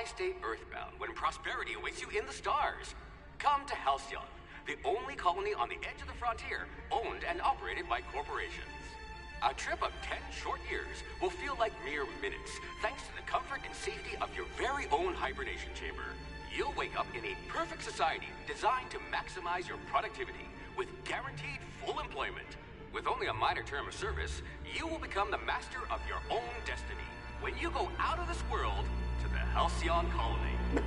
Why stay earthbound when prosperity awaits you in the stars? Come to Halcyon, the only colony on the edge of the frontier, owned and operated by corporations. A trip of 10 short years will feel like mere minutes, thanks to the comfort and safety of your very own hibernation chamber. You'll wake up in a perfect society designed to maximize your productivity, with guaranteed full employment. With only a minor term of service, you will become the master of your own destiny when you go out of this world to the Halcyon colony.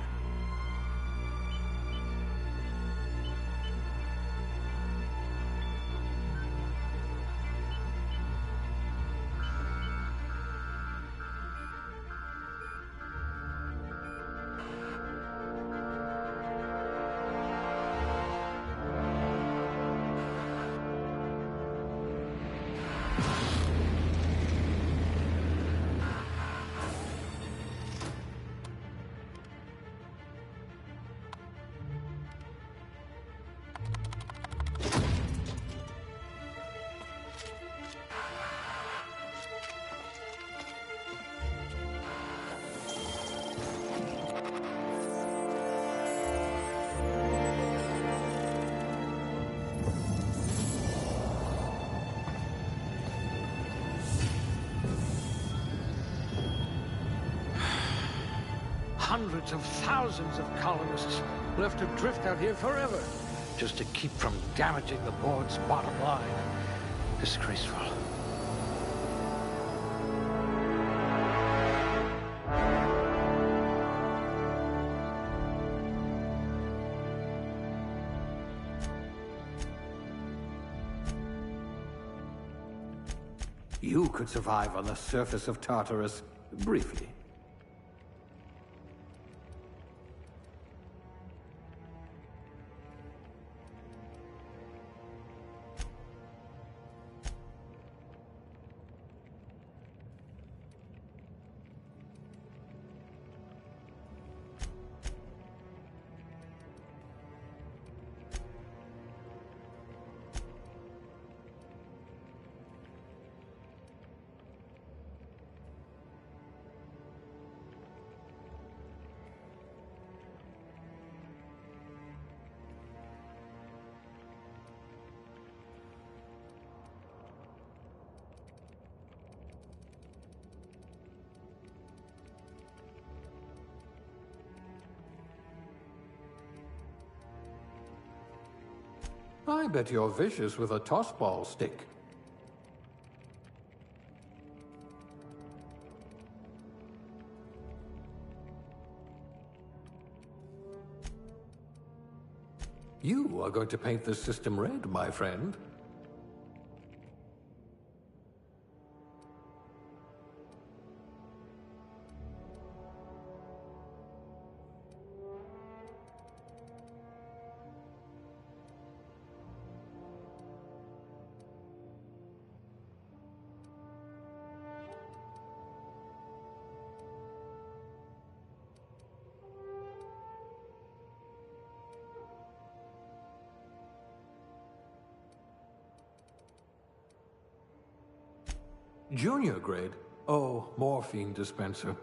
Hundreds of thousands of colonists left adrift out here forever, just to keep from damaging the board's bottom line. Disgraceful. You could survive on the surface of Tartarus, briefly. I bet you're vicious with a tossball stick. You are going to paint this system red, my friend. Junior grade? Oh, morphine dispenser.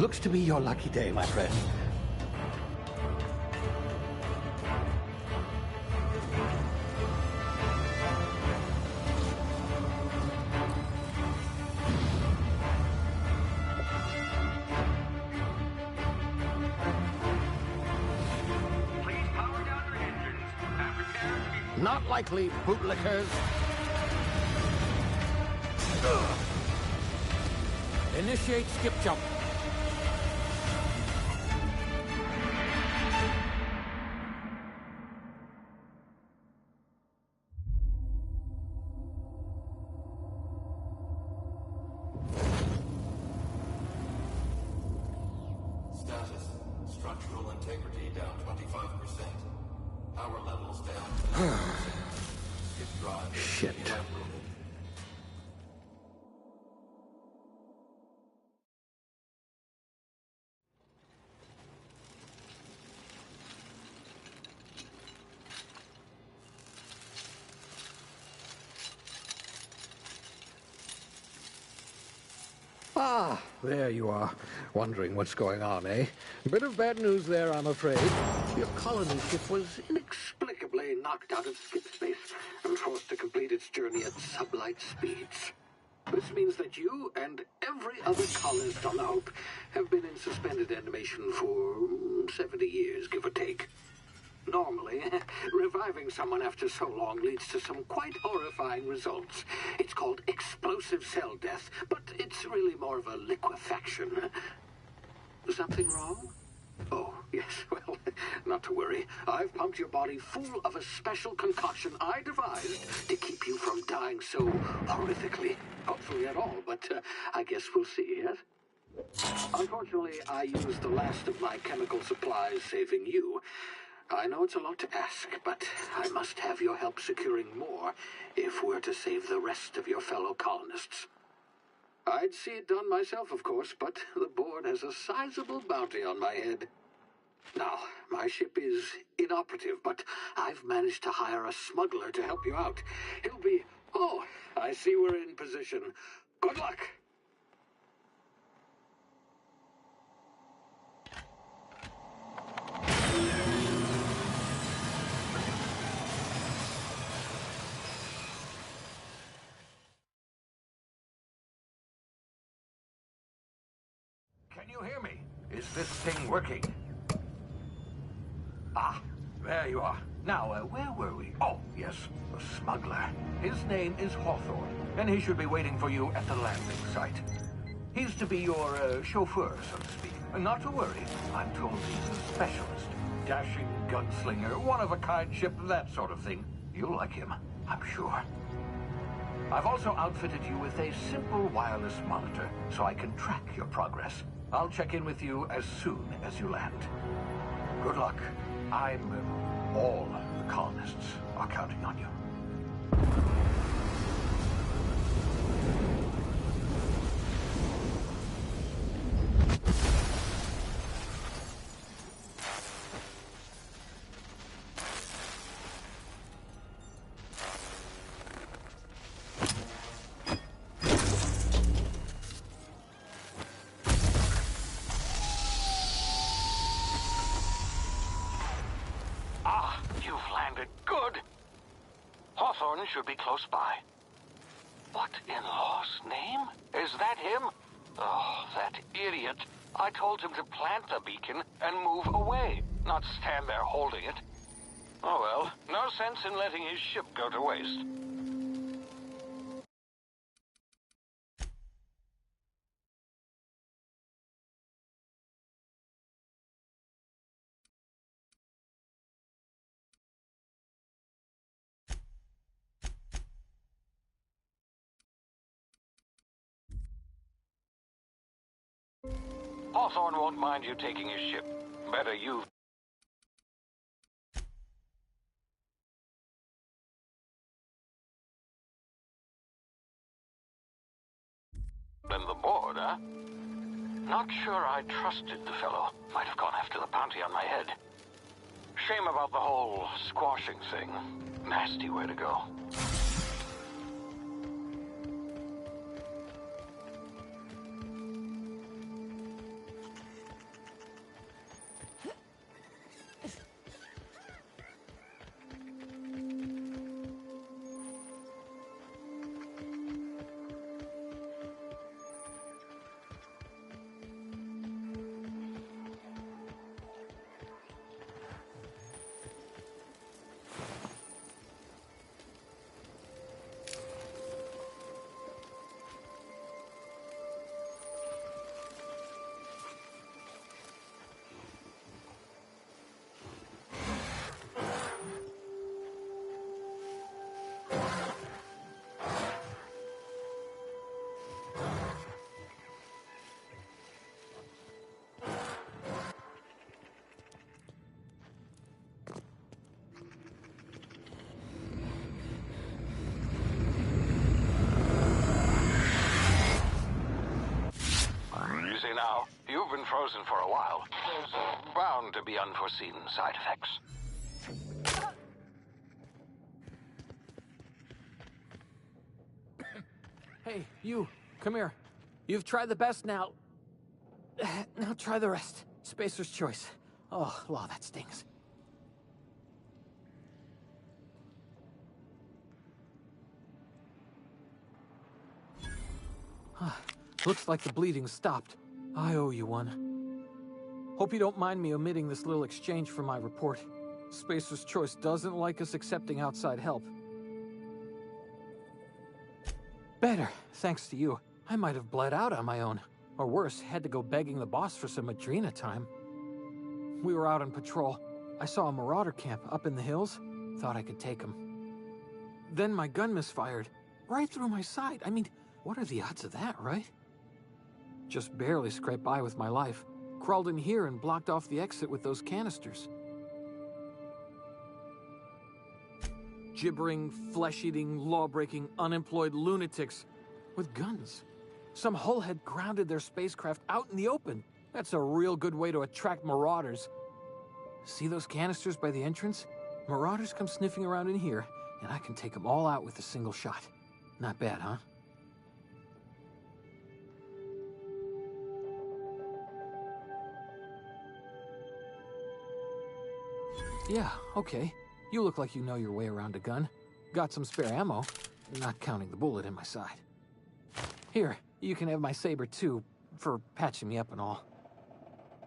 Looks to be your lucky day, my friend. Please power down your engines and prepare to be... Not likely, bootlickers. Initiate skip jump. Status. Structural integrity down 25%. Power levels down 10%. Skip drive. Shit. Ah, there you are. Wondering what's going on, eh? Bit of bad news there, I'm afraid. Your colony ship was inexplicably knocked out of skip space and forced to complete its journey at sublight speeds. This means that you and every other colonist on the Hope have been in suspended animation for 70 years, give or take. Normally, reviving someone after so long leads to some quite horrifying results. It's called explosive cell death, but it's really more of a liquefaction. Something wrong? Oh, yes, well, not to worry. I've pumped your body full of a special concoction I devised to keep you from dying so horrifically. Hopefully at all, but I guess we'll see, yes? Unfortunately, I used the last of my chemical supplies saving you. I know it's a lot to ask, but I must have your help securing more if we're to save the rest of your fellow colonists. I'd see it done myself, of course, but the board has a sizable bounty on my head. Now, my ship is inoperative, but I've managed to hire a smuggler to help you out. He'll be... Oh, I see we're in position. Good luck! Can you hear me? Is this thing working? Ah, there you are. Now, where were we? Oh, yes, the smuggler. His name is Hawthorne, and he should be waiting for you at the landing site. He's to be your chauffeur, so to speak. Not to worry, I'm told he's a specialist. Dashing gunslinger, one-of-a-kind ship, that sort of thing. You'll like him, I'm sure. I've also outfitted you with a simple wireless monitor, so I can track your progress. I'll check in with you as soon as you land. Good luck. All the colonists are counting on you. Hawthorne should be close by. What in law's name? Is that him? Oh, that idiot. I told him to plant the beacon and move away, not stand there holding it. Oh well, no sense in letting his ship go to waste. Hawthorne won't mind you taking his ship. Better you. Than the board, huh? Not sure I trusted the fellow. Might have gone after the bounty on my head. Shame about the whole squashing thing. Nasty way to go. now. You've been frozen for a while. There's bound to be unforeseen side effects. Hey, you, come here. You've tried the best now. Now try the rest. Spacer's choice. Oh, law, that stings. Looks like the bleeding stopped. I owe you one. Hope you don't mind me omitting this little exchange from my report. Spacer's choice doesn't like us accepting outside help. Better, thanks to you. I might have bled out on my own. Or worse, had to go begging the boss for some Adrena time. We were out on patrol. I saw a marauder camp up in the hills. Thought I could take him. Then my gun misfired. Right through my side. I mean, what are the odds of that, right? Just barely scraped by with my life. Crawled in here and blocked off the exit with those canisters. Gibbering, flesh-eating, law-breaking, unemployed lunatics with guns. Some hullhead grounded their spacecraft out in the open. That's a real good way to attract marauders. See those canisters by the entrance? Marauders come sniffing around in here, and I can take them all out with a single shot. Not bad, huh? Yeah, okay. You look like you know your way around a gun. Got some spare ammo, not counting the bullet in my side. Here, you can have my saber too, for patching me up and all.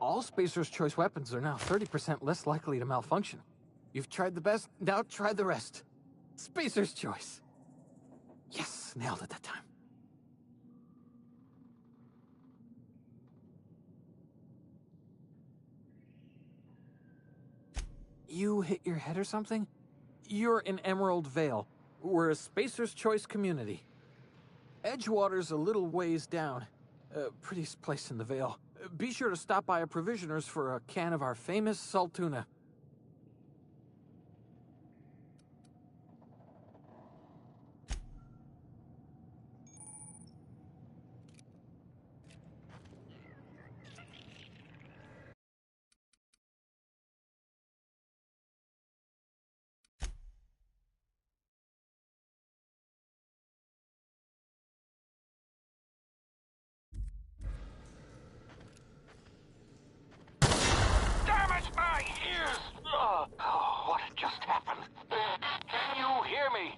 All Spacer's choice weapons are now 30% less likely to malfunction. You've tried the best, now try the rest. Spacer's choice. Yes, nailed it that time. You hit your head or something? You're in Emerald Vale. We're a Spacer's Choice community. Edgewater's a little ways down. Prettiest place in the Vale. Be sure to stop by a provisioner's for a can of our famous salt tuna. My ears! Oh, what just happened? Can you hear me?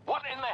What in the...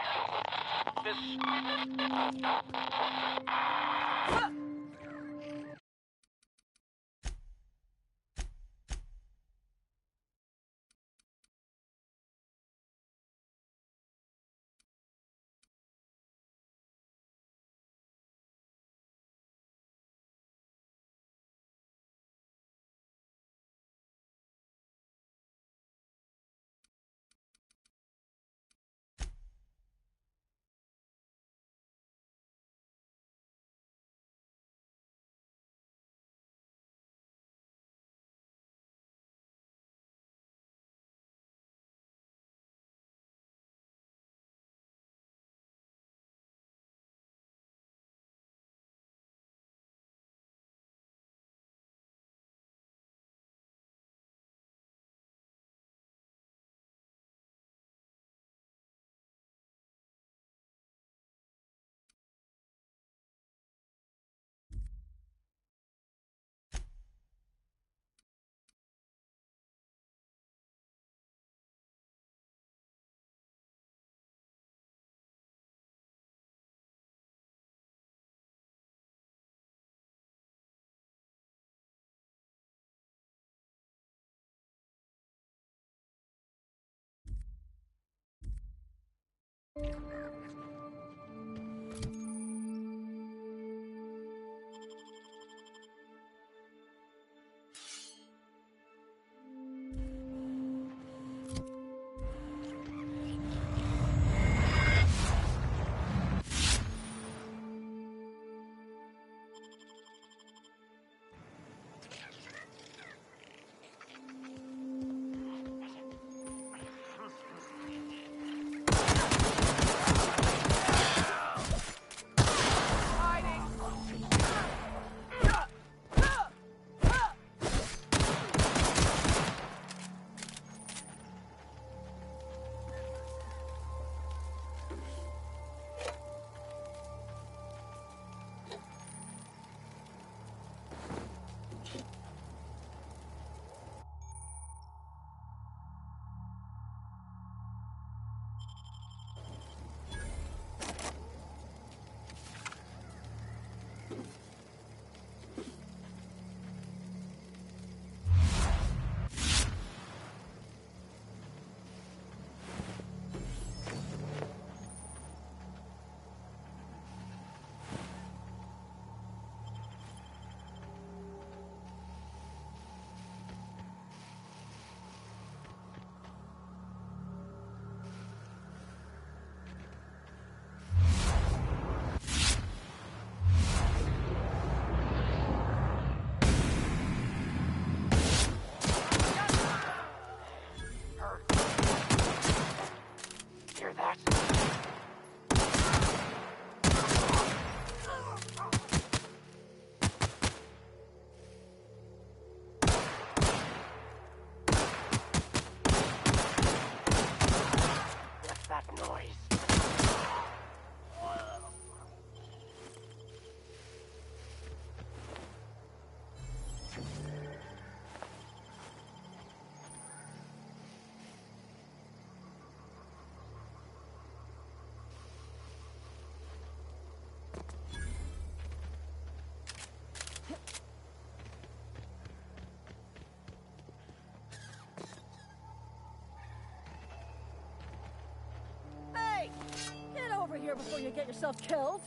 to get yourself killed?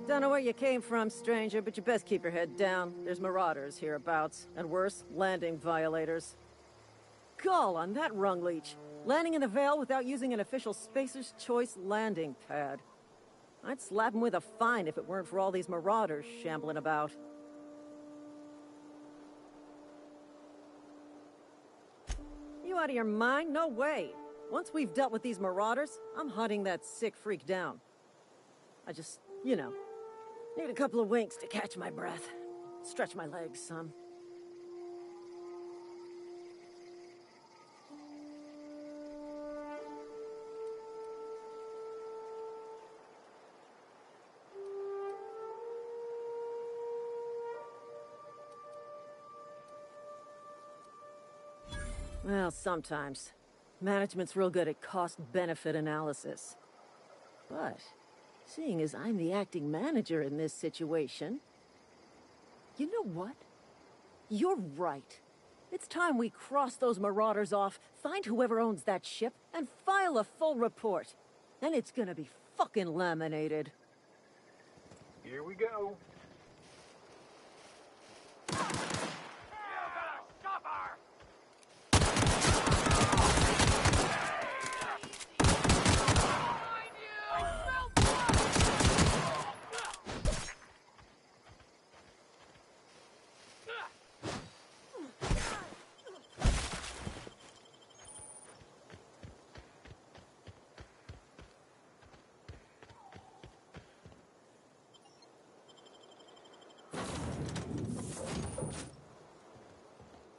Don't know where you came from, stranger, but you best keep your head down. There's marauders hereabouts, and worse, landing violators. Gall on that rung leech. Landing in the Vale without using an official Spacer's Choice landing pad. I'd slap him with a fine if it weren't for all these marauders shambling about. You out of your mind? No way. Once we've dealt with these marauders, I'm hunting that sick freak down. I just, you know, need a couple of winks to catch my breath. Stretch my legs some. Well, sometimes. Management's real good at cost-benefit analysis. But, seeing as I'm the acting manager in this situation... You know what? You're right. It's time we cross those marauders off, find whoever owns that ship, and file a full report. Then it's gonna be fucking laminated. Here we go.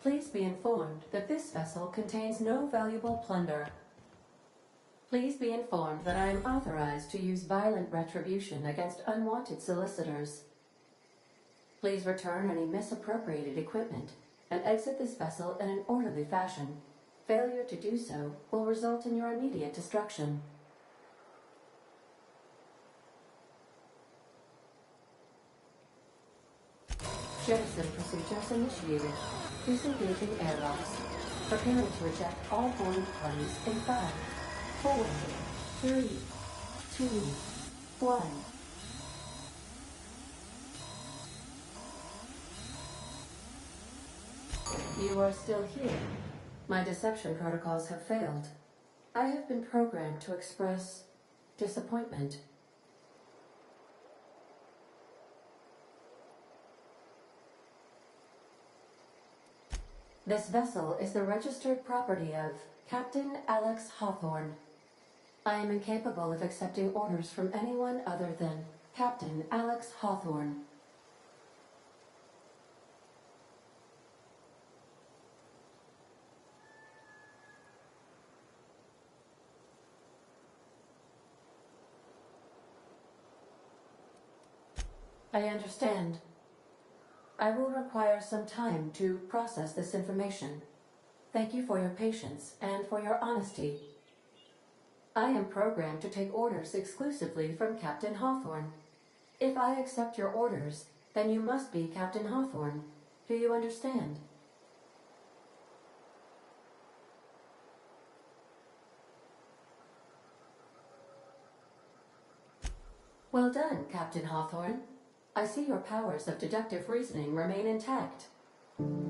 Please be informed that this vessel contains no valuable plunder. Please be informed that I am authorized to use violent retribution against unwanted solicitors. Please return any misappropriated equipment and exit this vessel in an orderly fashion. Failure to do so will result in your immediate destruction. Jettison procedures initiated. Disengaging airlocks. Preparing to reject all foreign parties in 5, 4, 3, 2, 1. You are still here. My deception protocols have failed. I have been programmed to express disappointment. This vessel is the registered property of Captain Alex Hawthorne. I am incapable of accepting orders from anyone other than Captain Alex Hawthorne. I understand. I will require some time to process this information. Thank you for your patience and for your honesty. I am programmed to take orders exclusively from Captain Hawthorne. If I accept your orders, then you must be Captain Hawthorne. Do you understand? Well done, Captain Hawthorne. I see your powers of deductive reasoning remain intact.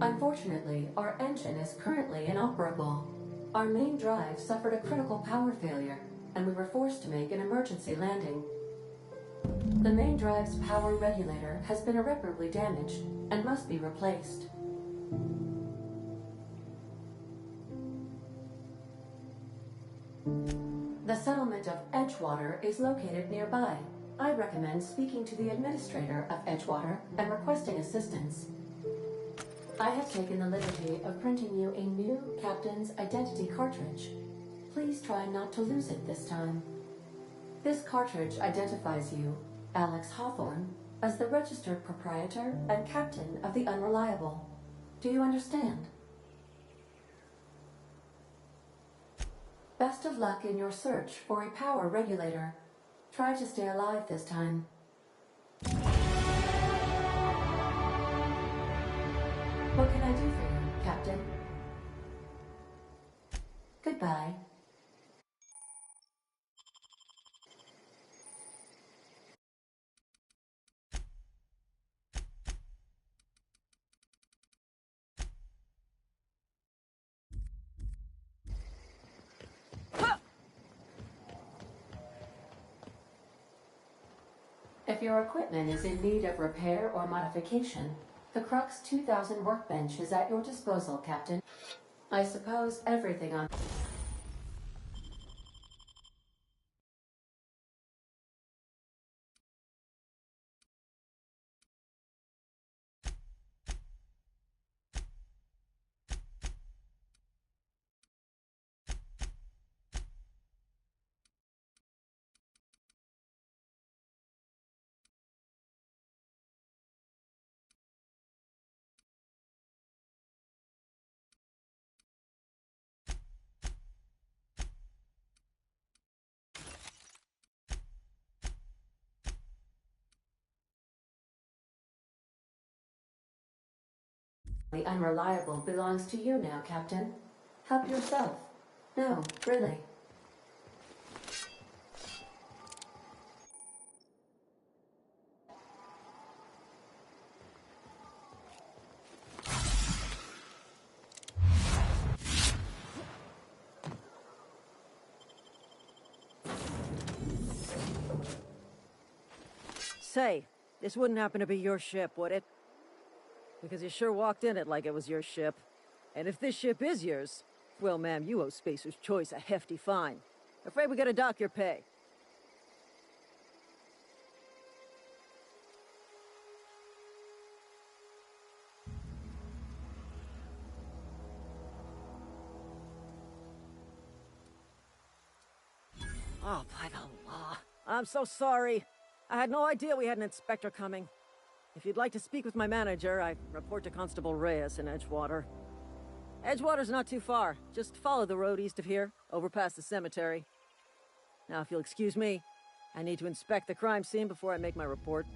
Unfortunately, our engine is currently inoperable. Our main drive suffered a critical power failure, and we were forced to make an emergency landing. The main drive's power regulator has been irreparably damaged and must be replaced. The settlement of Edgewater is located nearby. I recommend speaking to the administrator of Edgewater and requesting assistance. I have taken the liberty of printing you a new captain's identity cartridge. Please try not to lose it this time. This cartridge identifies you, Alex Hawthorne, as the registered proprietor and captain of the Unreliable. Do you understand? Best of luck in your search for a power regulator. Try to stay alive this time. What can I do for you, Captain? Goodbye. Goodbye. If your equipment is in need of repair or modification, the Crux 2000 workbench is at your disposal, Captain. I suppose everything on... The unreliable belongs to you now, Captain. Help yourself. No, really. Say, this wouldn't happen to be your ship, would it? Because you sure walked in it like it was your ship. And if this ship is yours, well, ma'am, you owe Spacer's Choice a hefty fine. Afraid we gotta dock your pay. Oh, by the law. I'm so sorry. I had no idea we had an inspector coming. If you'd like to speak with my manager, I report to Constable Reyes in Edgewater. Edgewater's not too far. Just follow the road east of here, over past the cemetery. Now, if you'll excuse me, I need to inspect the crime scene before I make my report.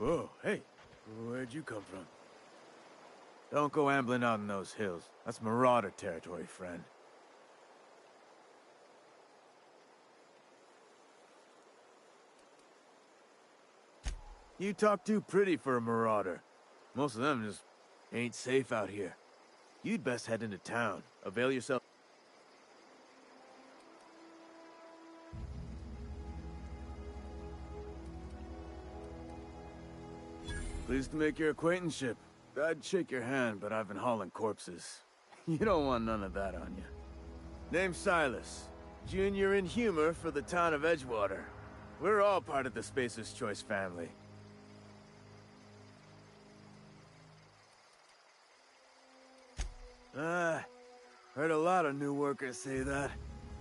Whoa, hey, where'd you come from? Don't go ambling out in those hills. That's marauder territory, friend. You talk too pretty for a marauder. Most of them just ain't safe out here. You'd best head into town. Avail yourself. Pleased to make your acquaintanceship. I'd shake your hand, but I've been hauling corpses. You don't want none of that on you. Name's Silas. Junior in humor for the town of Edgewater. We're all part of the Spacer's Choice family. Heard a lot of new workers say that.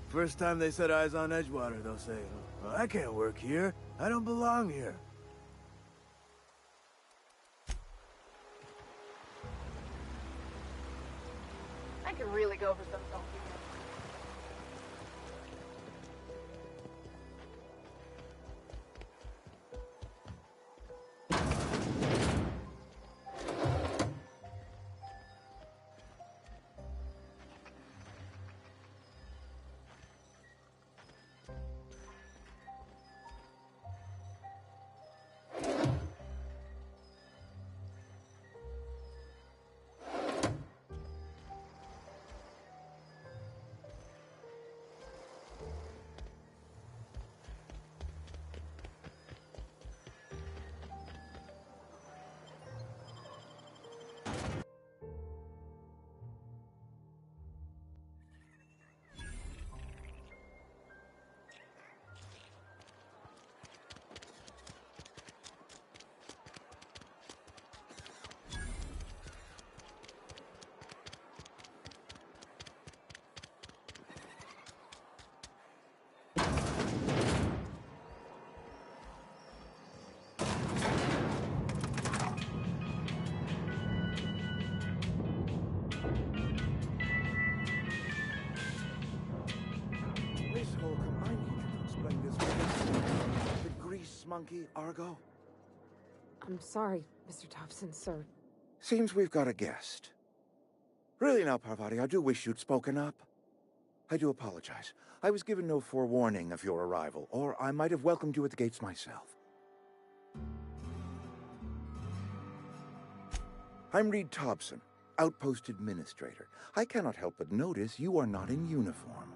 First time they set eyes on Edgewater, they'll say, well, I can't work here. I don't belong here. I could really go for some funky. Miss Holcomb, I need you to explain this. The grease monkey, Argo? I'm sorry, Mr. Thompson, sir. Seems we've got a guest. Really now, Parvati, I do wish you'd spoken up. I do apologize. I was given no forewarning of your arrival, or I might have welcomed you at the gates myself. I'm Reed Thompson, Outpost Administrator. I cannot help but notice you are not in uniform.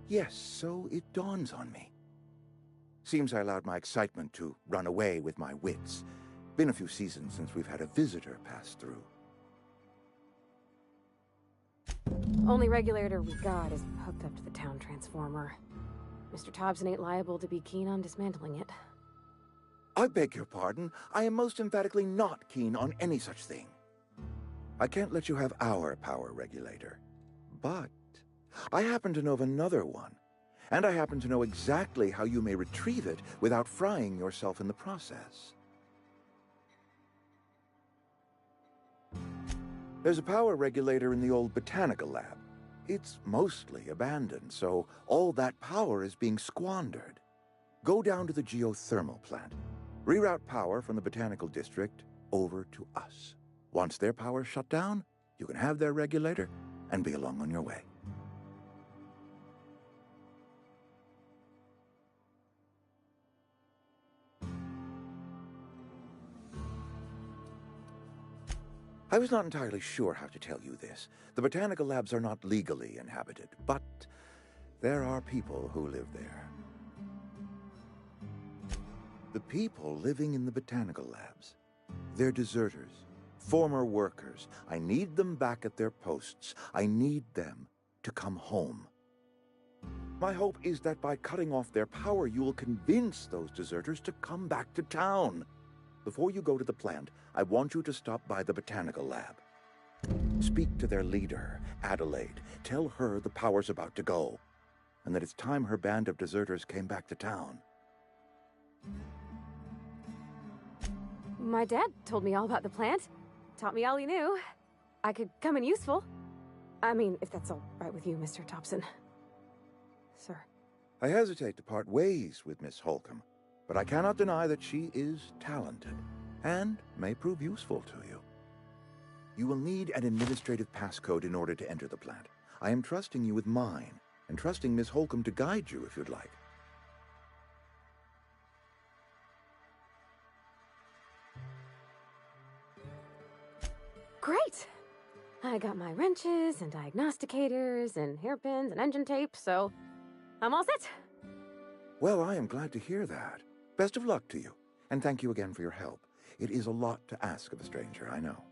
Yes, so it dawns on me. Seems I allowed my excitement to run away with my wits. Been a few seasons since we've had a visitor pass through. Only regulator we got is hooked up to the town transformer. Mr. Thompson ain't liable to be keen on dismantling it. I beg your pardon. I am most emphatically not keen on any such thing. I can't let you have our power regulator. But I happen to know of another one. And I happen to know exactly how you may retrieve it without frying yourself in the process. There's a power regulator in the old botanical lab. It's mostly abandoned, so all that power is being squandered. Go down to the geothermal plant. Reroute power from the botanical district over to us. Once their power's shut down, you can have their regulator and be along on your way. I was not entirely sure how to tell you this. The botanical labs are not legally inhabited, but there are people who live there. The people living in the botanical labs, they're deserters, former workers. I need them back at their posts. I need them to come home. My hope is that by cutting off their power, you will convince those deserters to come back to town. Before you go to the plant, I want you to stop by the botanical lab. Speak to their leader, Adelaide. Tell her the power's about to go, and that it's time her band of deserters came back to town. My dad told me all about the plant. Taught me all he knew. I could come in useful. I mean, if that's all right with you, Mr. Thompson. Sir. I hesitate to part ways with Miss Holcomb, but I cannot deny that she is talented, and may prove useful to you. You will need an administrative passcode in order to enter the plant. I am trusting you with mine, and trusting Miss Holcomb to guide you if you'd like. Great! I got my wrenches and diagnosticators and hairpins and engine tape, so I'm all set. Well, I am glad to hear that. Best of luck to you, and thank you again for your help. It is a lot to ask of a stranger, I know.